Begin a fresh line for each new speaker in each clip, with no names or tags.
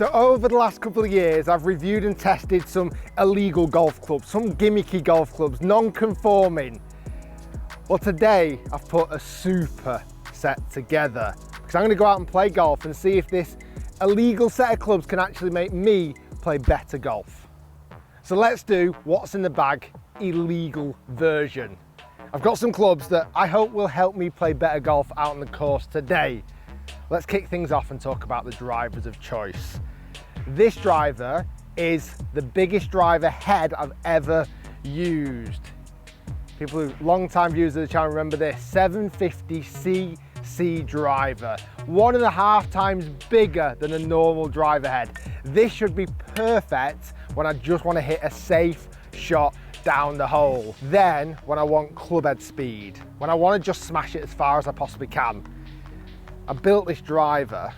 So over the last couple of years, I've reviewed and tested some illegal golf clubs, some gimmicky golf clubs, non-conforming. Well, today I've put a super set together because I'm going to go out and play golf and see if this illegal set of clubs can actually make me play better golf. So let's do what's in the bag illegal version. I've got some clubs that I hope will help me play better golf out on the course today. Let's kick things off and talk about the drivers of choice. This driver is the biggest driver head I've ever used. People who long-time viewers of the channel remember this, 750cc driver, 1.5 times bigger than a normal driver head. This should be perfect when I just want to hit a safe shot down the hole. Then when I want club head speed, when I want to just smash it as far as I possibly can. I built this driver,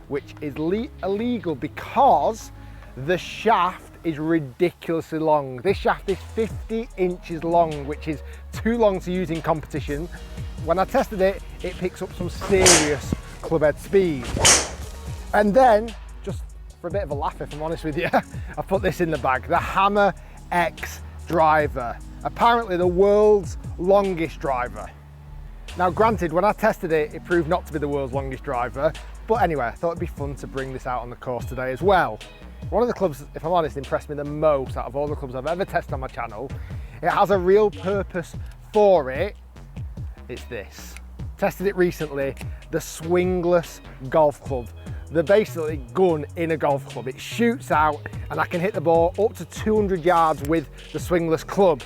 which is illegal because the shaft is ridiculously long. This shaft is 50 inches long, which is too long to use in competition. When I tested it, it picks up some serious club head speed. And then, just for a bit of a laugh, if I'm honest with you, I put this in the bag, the Hammer X driver. Apparently the world's longest driver. Now granted, when I tested it, it proved not to be the world's longest driver, but anyway, I thought it'd be fun to bring this out on the course today as well. One of the clubs, if I'm honest, impressed me the most out of all the clubs I've ever tested on my channel. It has a real purpose for it. It's this. Tested it recently, the swingless golf club. They're basically gun in a golf club. It shoots out and I can hit the ball up to 200 yards with the swingless club.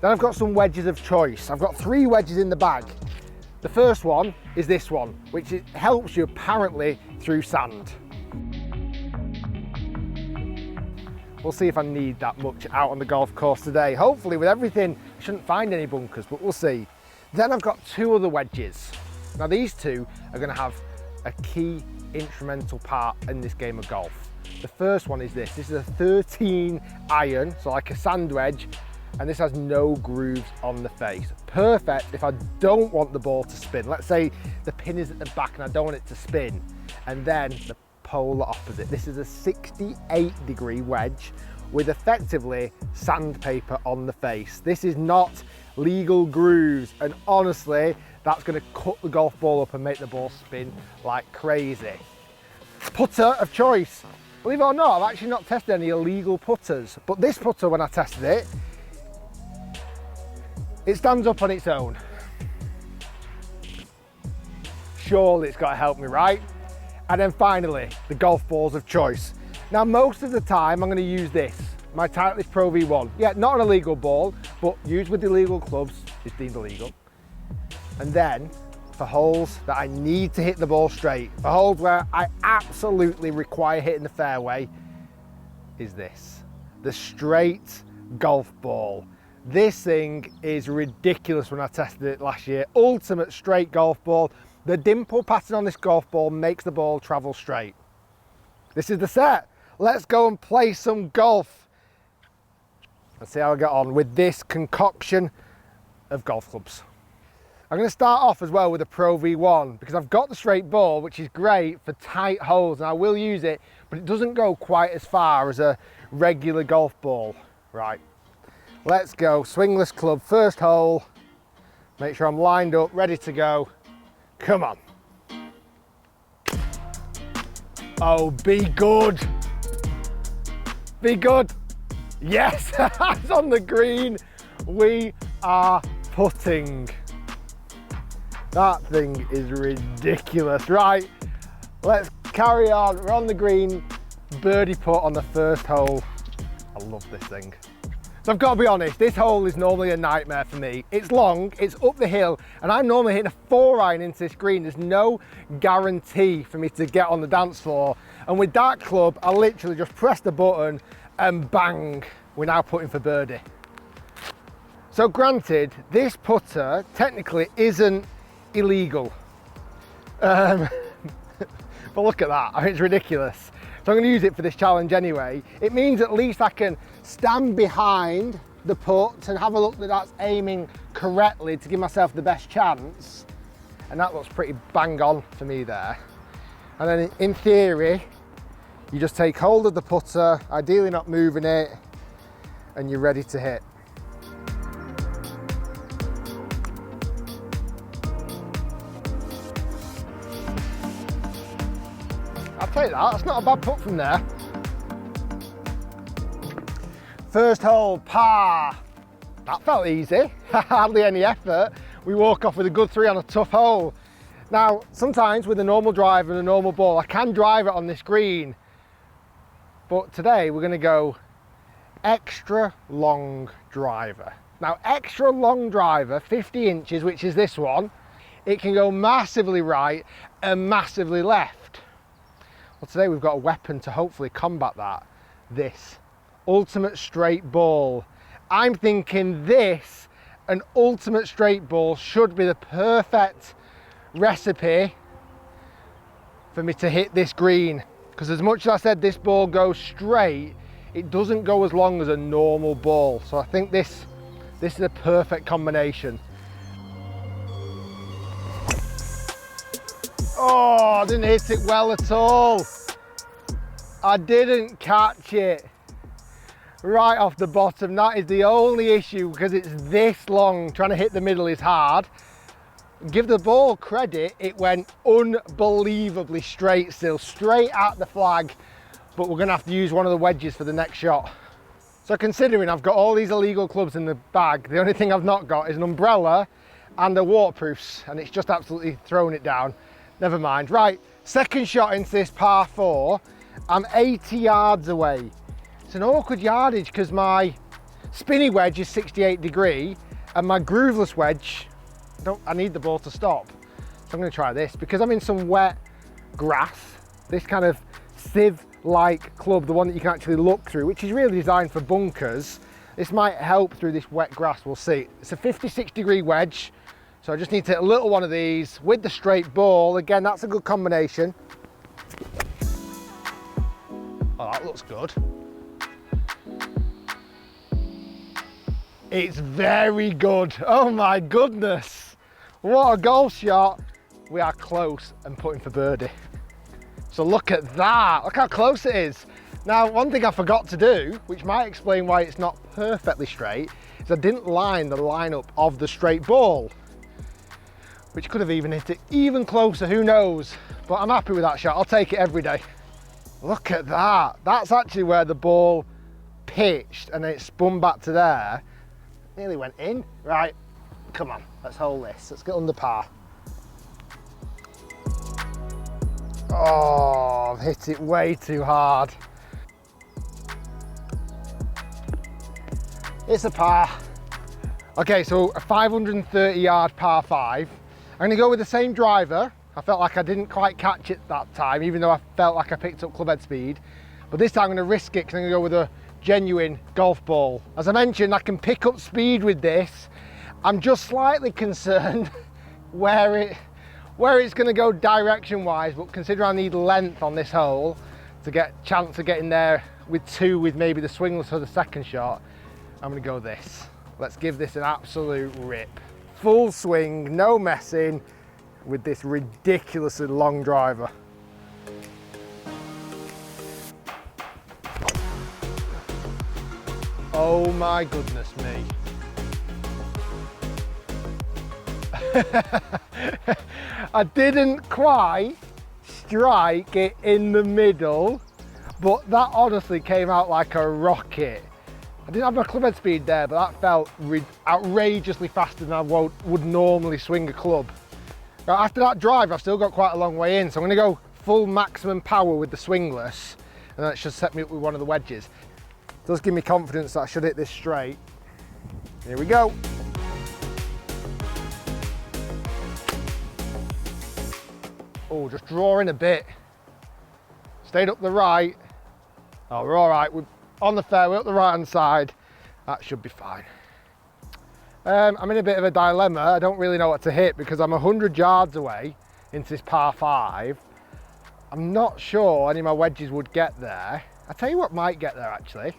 Then I've got some wedges of choice. I've got 3 wedges in the bag. The first one is this one, which helps you apparently through sand. We'll see if I need that much out on the golf course today. Hopefully with everything, I shouldn't find any bunkers, but we'll see. Then I've got 2 other wedges. Now these 2 are gonna have a key instrumental part in this game of golf. The first one is this. This is a 13 iron, so like a sand wedge, and this has no grooves on the face. Perfect if I don't want the ball to spin. Let's say the pin is at the back and I don't want it to spin. And then the polar opposite. This is a 68-degree wedge with effectively sandpaper on the face. This is not legal grooves, and honestly, that's gonna cut the golf ball up and make the ball spin like crazy. Putter of choice. Believe it or not, I've actually not tested any illegal putters, but this putter, when I tested it, it stands up on its own. Surely it's got to help me, right? And then finally, the golf balls of choice. Now, most of the time, I'm going to use this, my Titleist Pro V1. Yeah, not an illegal ball, but used with illegal clubs, it's deemed illegal. And then, for holes that I need to hit the ball straight, for holes where I absolutely require hitting the fairway, is this, the straight golf ball. This thing is ridiculous when I tested it last year. Ultimate straight golf ball. The dimple pattern on this golf ball makes the ball travel straight. This is the set. Let's go and play some golf. Let's see how I get on with this concoction of golf clubs. I'm going to start off as well with a Pro V1 because I've got the straight ball, which is great for tight holes, and I will use it, but it doesn't go quite as far as a regular golf ball. Right. Let's go, swingless club, first hole. Make sure I'm lined up, ready to go. Come on. Oh, be good. Be good. Yes, it's on the green. We are putting. That thing is ridiculous. Right, let's carry on. We're on the green, birdie putt on the first hole. I love this thing. So I've got to be honest, this hole is normally a nightmare for me. It's long, it's up the hill, and I'm normally hitting a 4-iron into this green. There's no guarantee for me to get on the dance floor. And with that club, I literally just press the button and bang, we're now putting for birdie. So granted, this putter technically isn't illegal. But look at that, I mean, it's ridiculous. So I'm going to use it for this challenge anyway. It means at least I can stand behind the putt and have a look that that's aiming correctly to give myself the best chance. And that looks pretty bang on for me there. And then in theory, You just take hold of the putter, ideally not moving it, and you're ready to hit. I'll take that, that's not a bad putt from there. First hole, par. That felt easy, hardly any effort. We walk off with a good 3 on a tough hole. Now, sometimes with a normal driver and a normal ball, I can drive it on this green. But today we're gonna go extra long driver. Now, extra long driver, 50 inches, which is this one, it can go massively right and massively left. Well, today we've got a weapon to hopefully combat that. This ultimate straight ball. I'm thinking this, an ultimate straight ball, should be the perfect recipe for me to hit this green. Because as much as I said this ball goes straight, it doesn't go as long as a normal ball. So I think this is a perfect combination. Oh, I didn't hit it well at all. I didn't catch it. Right off the bottom, that is the only issue, because it's this long. Trying to hit the middle is hard. Give the ball credit, it went unbelievably straight still, straight at the flag, but we're gonna have to use one of the wedges for the next shot. So considering I've got all these illegal clubs in the bag, the only thing I've not got is an umbrella and a waterproofs, and it's just absolutely thrown it down. Never mind. Right, second shot into this par 4. I'm 80 yards away. It's an awkward yardage because my spinny wedge is 68 degree and my grooveless wedge, I need the ball to stop. So I'm going to try this because I'm in some wet grass. This kind of sieve-like club, the one that you can actually look through, which is really designed for bunkers. This might help through this wet grass, we'll see. It's a 56 degree wedge, so I just need to hit a little one of these with the straight ball. Again, that's a good combination. Oh, that looks good. It's very good. Oh my goodness. What a golf shot. We are close and putting for birdie. So look at that. Look how close it is. Now, one thing I forgot to do, which might explain why it's not perfectly straight, is I didn't line the lineup of the straight ball, which could have even hit it even closer, who knows. But I'm happy with that shot. I'll take it every day. Look at that. That's actually where the ball pitched and then it spun back to there. Nearly went in. Right, come on, let's hold this. Let's get under par. Oh, I've hit it way too hard. It's a par. Okay, so a 530 yard par 5. I'm gonna go with the same driver. I felt like I didn't quite catch it that time, even though I felt like I picked up club head speed. But this time I'm gonna risk it because I'm gonna go with a genuine golf ball. As I mentioned, I can pick up speed with this. I'm just slightly concerned where it's going to go direction wise, but consider I need length on this hole to get a chance of getting there with 2 with maybe the swingless for the second shot. I'm going to go this. Let's give this an absolute rip. Full swing, no messing with this ridiculously long driver. Oh my goodness me. I didn't quite strike it in the middle, but that honestly came out like a rocket. I didn't have my club head speed there, but that felt outrageously faster than I would normally swing a club. Right, after that drive, I've still got quite a long way in, so I'm going to go full maximum power with the swingless, and that should set me up with one of the wedges. It does give me confidence that I should hit this straight. Here we go. Oh, just drawing a bit. Stayed up the right. Oh, we're all right. We're on the fairway, up the right-hand side. That should be fine. I'm in a bit of a dilemma. I don't really know what to hit because I'm 100 yards away into this par 5. I'm not sure any of my wedges would get there. I'll tell you what might get there actually.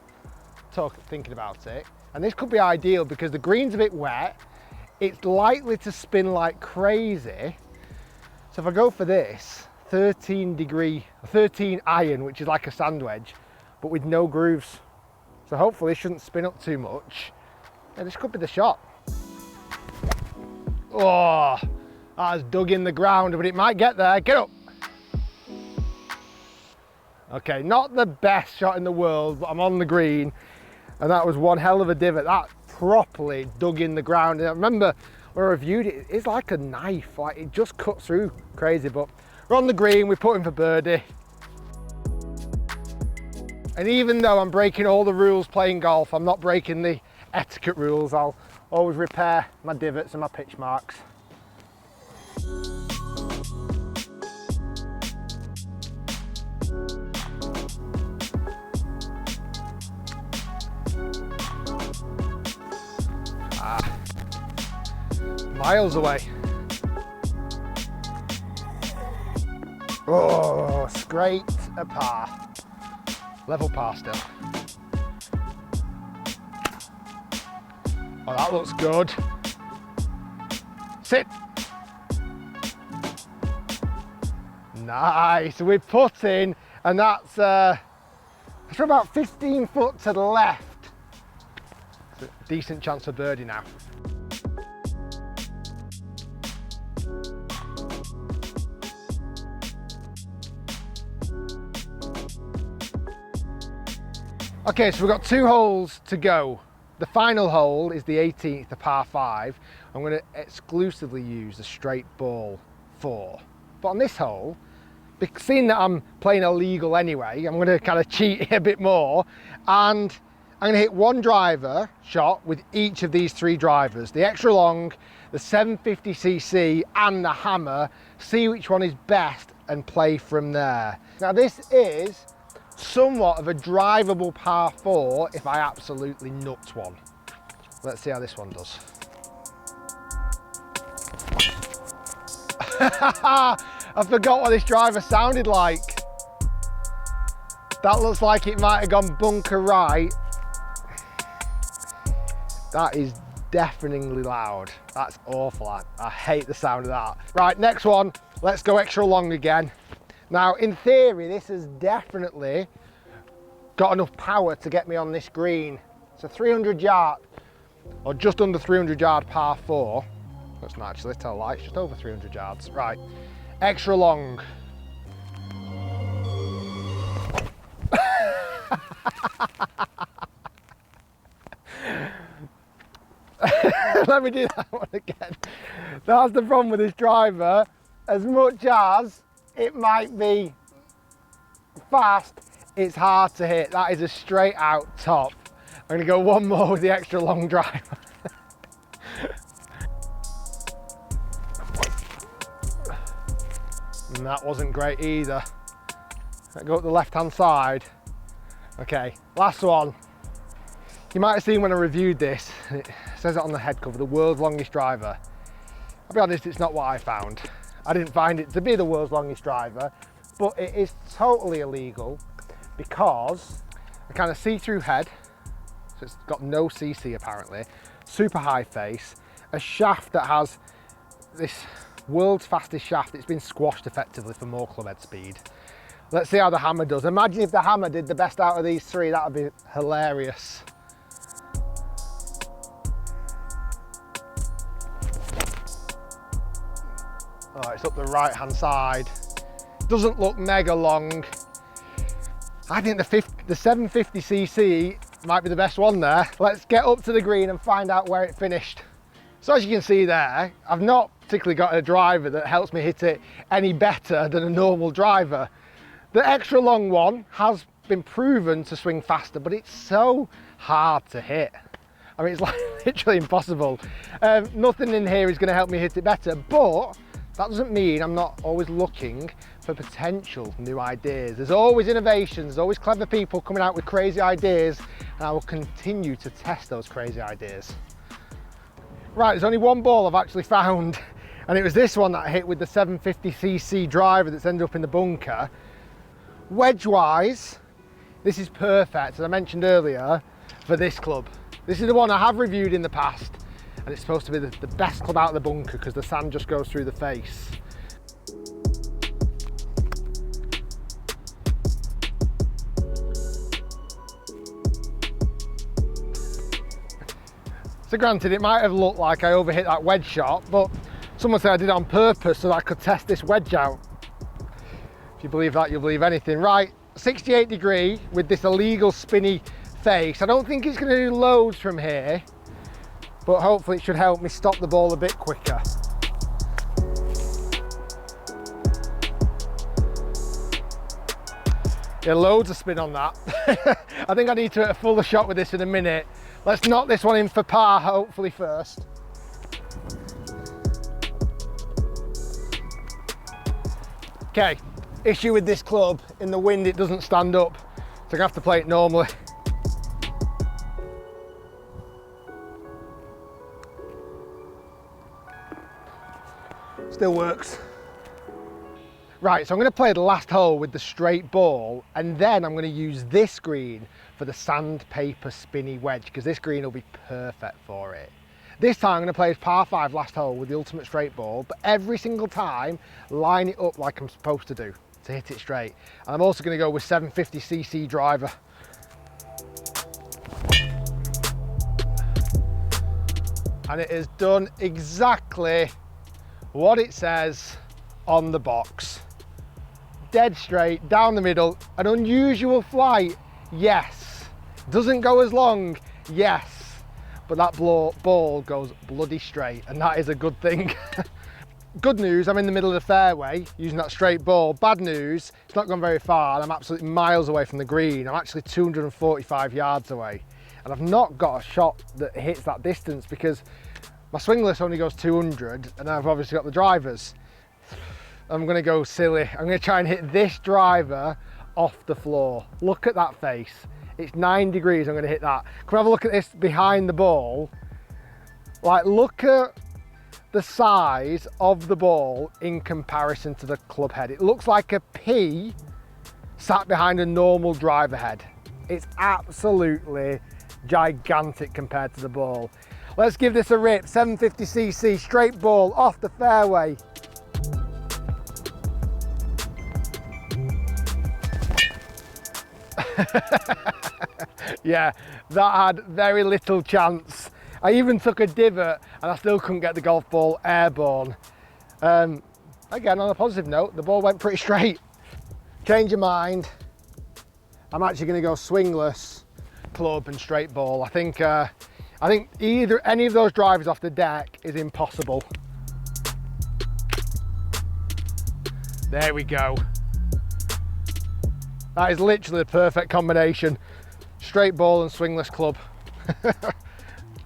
Thinking about it. And this could be ideal because the green's a bit wet. It's likely to spin like crazy. So if I go for this, 13 iron, which is like a sand wedge, but with no grooves. So hopefully it shouldn't spin up too much. Yeah, this could be the shot. Oh, that's dug in the ground, but it might get there. Get up. Okay, not the best shot in the world, but I'm on the green, and that was one hell of a divot. That properly dug in the ground. And I remember when I reviewed it, it's like a knife, like it just cuts through crazy, but we're on the green, we're putting for birdie. And even though I'm breaking all the rules playing golf, I'm not breaking the etiquette rules. I'll always repair my divots and my pitch marks. Miles away. Oh, scraped a par. Level par still. Oh, that looks good. Sit. Nice. We're putting, and that's for about 15 foot to the left. It's a decent chance for birdie now. Okay, so we've got 2 holes to go. The final hole is the 18th, the par 5. I'm going to exclusively use the straight ball 4. But on this hole, seeing that I'm playing illegal anyway, I'm going to kind of cheat a bit more, and I'm going to hit one driver shot with each of these 3 drivers. The extra long, the 750cc and the hammer, see which one is best and play from there. Now this is somewhat of a drivable par 4 if I absolutely nuts one. Let's see how this one does. I forgot what this driver sounded like. That looks like it might have gone bunker right. That is deafeningly loud. That's awful. I hate the sound of that. Right, next one. Let's go extra long again. Now, in theory, this has definitely got enough power to get me on this green. It's a 300 yard, or just under 300 yard par 4. That's not actually, tell a lie, it's just over 300 yards. Right, extra long. Let me do that one again. That's the problem with this driver. As much as it might be fast, it's hard to hit. That is a straight out top. I'm gonna go one more with the extra long driver. And that wasn't great either. I go up the left hand side. Okay, last one. You might have seen when I reviewed this, it says it on the head cover, the world's longest driver. I'll be honest, it's not what I found. I didn't find it to be the world's longest driver, but it is totally illegal because a kind of see-through head, so it's got no CC apparently, super high face, a shaft that has this world's fastest shaft. It's been squashed effectively for more club head speed. Let's see how the hammer does. Imagine if the hammer did the best out of these 3, that would be hilarious. Oh, it's up the right hand side. Doesn't look mega long. I think the 750cc might be the best one there. Let's get up to the green and find out where it finished. So as you can see there, I've not particularly got a driver that helps me hit it any better than a normal driver. The extra long one has been proven to swing faster, but it's so hard to hit. I mean, it's like literally impossible. Nothing in here is going to help me hit it better, but that doesn't mean I'm not always looking for potential new ideas. There's always innovations, there's always clever people coming out with crazy ideas, and I will continue to test those crazy ideas. Right, there's only one ball I've actually found, and it was this one that I hit with the 750cc driver that's ended up in the bunker. Wedge-wise, this is perfect, as I mentioned earlier, for this club. This is the one I have reviewed in the past, and it's supposed to be the best club out of the bunker because the sand just goes through the face. So granted, it might have looked like I overhit that wedge shot, but someone said I did it on purpose so that I could test this wedge out. If you believe that, you'll believe anything. Right, 68 degree with this illegal spinny face. I don't think it's going to do loads from here, but hopefully it should help me stop the ball a bit quicker. Yeah, loads of spin on that. I think I need to hit a fuller shot with this in a minute. Let's knock this one in for par, hopefully first. Okay, issue with this club, in the wind it doesn't stand up, so I'm gonna have to play it normally. Still works. Right, so I'm going to play the last hole with the straight ball, and then I'm going to use this green for the sandpaper spinny wedge, because this green will be perfect for it. This time I'm going to play this par 5 last hole with the ultimate straight ball, but every single time line it up like I'm supposed to do to hit it straight. And I'm also going to go with 750cc driver. And it has done exactly what it says on the box. Dead straight, down the middle, an unusual flight, yes. Doesn't go as long, yes. But that ball goes bloody straight, and that is a good thing. Good news, I'm in the middle of the fairway using that straight ball. Bad news, it's not gone very far, and I'm absolutely miles away from the green. I'm actually 245 yards away. And I've not got a shot that hits that distance because my swingless only goes 200, and I've obviously got the drivers. I'm gonna go silly. I'm gonna try and hit this driver off the floor. Look at that face. It's 9 degrees, I'm gonna hit that. Can we have a look at this behind the ball? Like, look at the size of the ball in comparison to the club head. It looks like a pea sat behind a normal driver head. It's absolutely gigantic compared to the ball. Let's give this a rip. 750cc straight ball off the fairway. Yeah, that had very little chance. I even took a divot and I still couldn't get the golf ball airborne. Again, on a positive note, the ball went pretty straight. Change your mind. I'm actually going to go swingless, club and straight ball. I think either any of those drivers off the deck is impossible. There we go. That is literally the perfect combination. Straight ball and swingless club.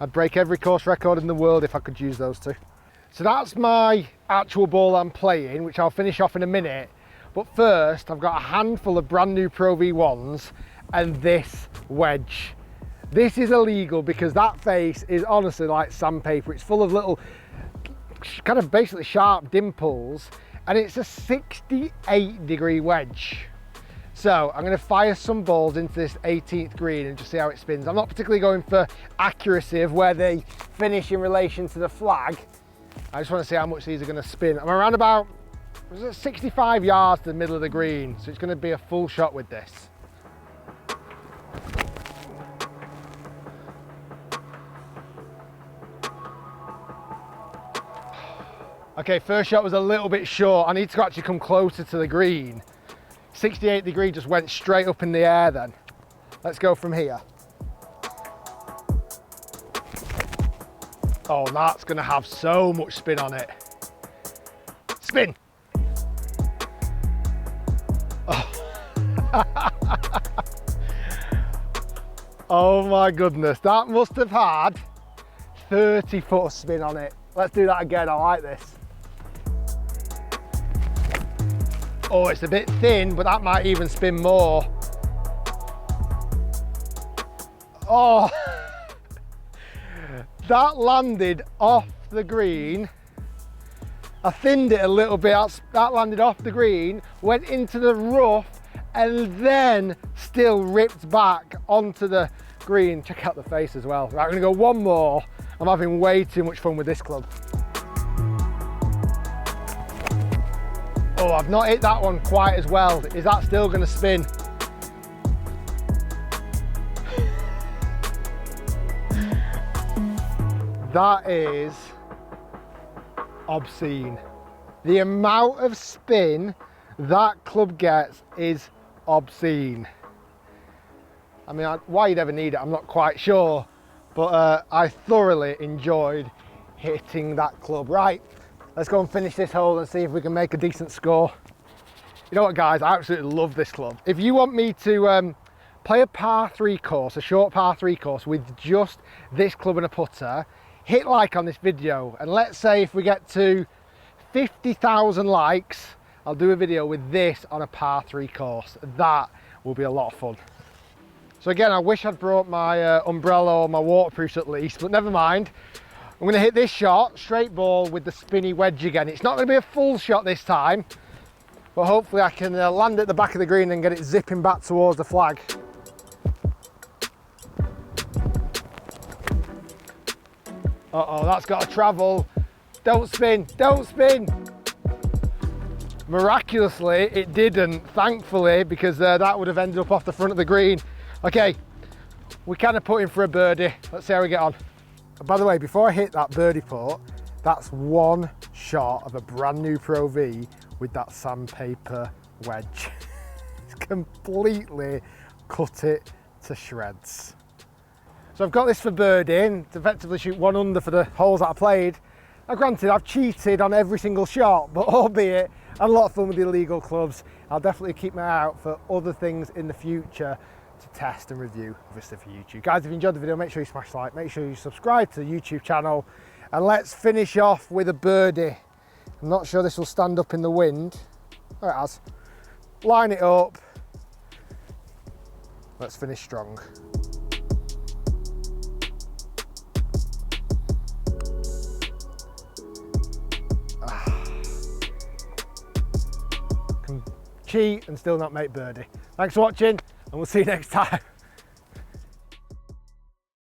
I'd break every course record in the world if I could use those two. So that's my actual ball I'm playing, which I'll finish off in a minute. But first, I've got a handful of brand new Pro V1s and this wedge. This is illegal because that face is honestly like sandpaper. It's full of little, kind of basically sharp dimples, and it's a 68 degree wedge. So I'm going to fire some balls into this 18th green and just see how it spins. I'm not particularly going for accuracy of where they finish in relation to the flag. I just want to see how much these are going to spin. I'm around about 65 yards to the middle of the green, so it's going to be a full shot with this. Okay, first shot was a little bit short. I need to actually come closer to the green. 68 degree just went straight up in the air then. Let's go from here. Oh, that's gonna have so much spin on it. Spin. Oh. Oh my goodness, that must have had 30 foot of spin on it. Let's do that again, I like this. Oh, it's a bit thin, but that might even spin more. Oh, that landed off the green. I thinned it a little bit, that landed off the green, went into the rough, and then still ripped back onto the green. Check out the face as well. Right, I'm gonna go one more. I'm having way too much fun with this club. Oh, I've not hit that one quite as well. Is that still going to spin? That is obscene. The amount of spin that club gets is obscene. I mean, why you'd ever need it, I'm not quite sure, but I thoroughly enjoyed hitting that club. Right, let's go and finish this hole and see if we can make a decent score. You know what, guys, I absolutely love this club. If you want me to play a par 3 course, a short par 3 course with just this club and a putter, hit like on this video, and let's say if we get to 50,000 likes, I'll do a video with this on a par 3 course. That will be a lot of fun. So again, I wish I'd brought my umbrella or my waterproofs at least, but never mind. I'm gonna hit this shot, straight ball with the spinny wedge again. It's not gonna be a full shot this time, but hopefully I can land at the back of the green and get it zipping back towards the flag. Uh-oh, that's got to travel. Don't spin, don't spin. Miraculously, it didn't, thankfully, because that would have ended up off the front of the green. Okay, we kind of put in for a birdie. Let's see how we get on. By the way, before I hit that birdie putt, that's one shot of a brand new Pro V with that sandpaper wedge. It's completely cut it to shreds. So I've got this for birdie, to effectively shoot 1 under for the holes that I played. Now granted, I've cheated on every single shot, but albeit I had a lot of fun with the illegal clubs. I'll definitely keep my eye out for other things in the future to test and review, obviously for YouTube. Guys, if you enjoyed the video, make sure you smash like, make sure you subscribe to the YouTube channel, and let's finish off with a birdie. I'm not sure this will stand up in the wind. Oh, it has. Line it up. Let's finish strong. Can cheat and still not make birdie. Thanks for watching, and we'll see you next time.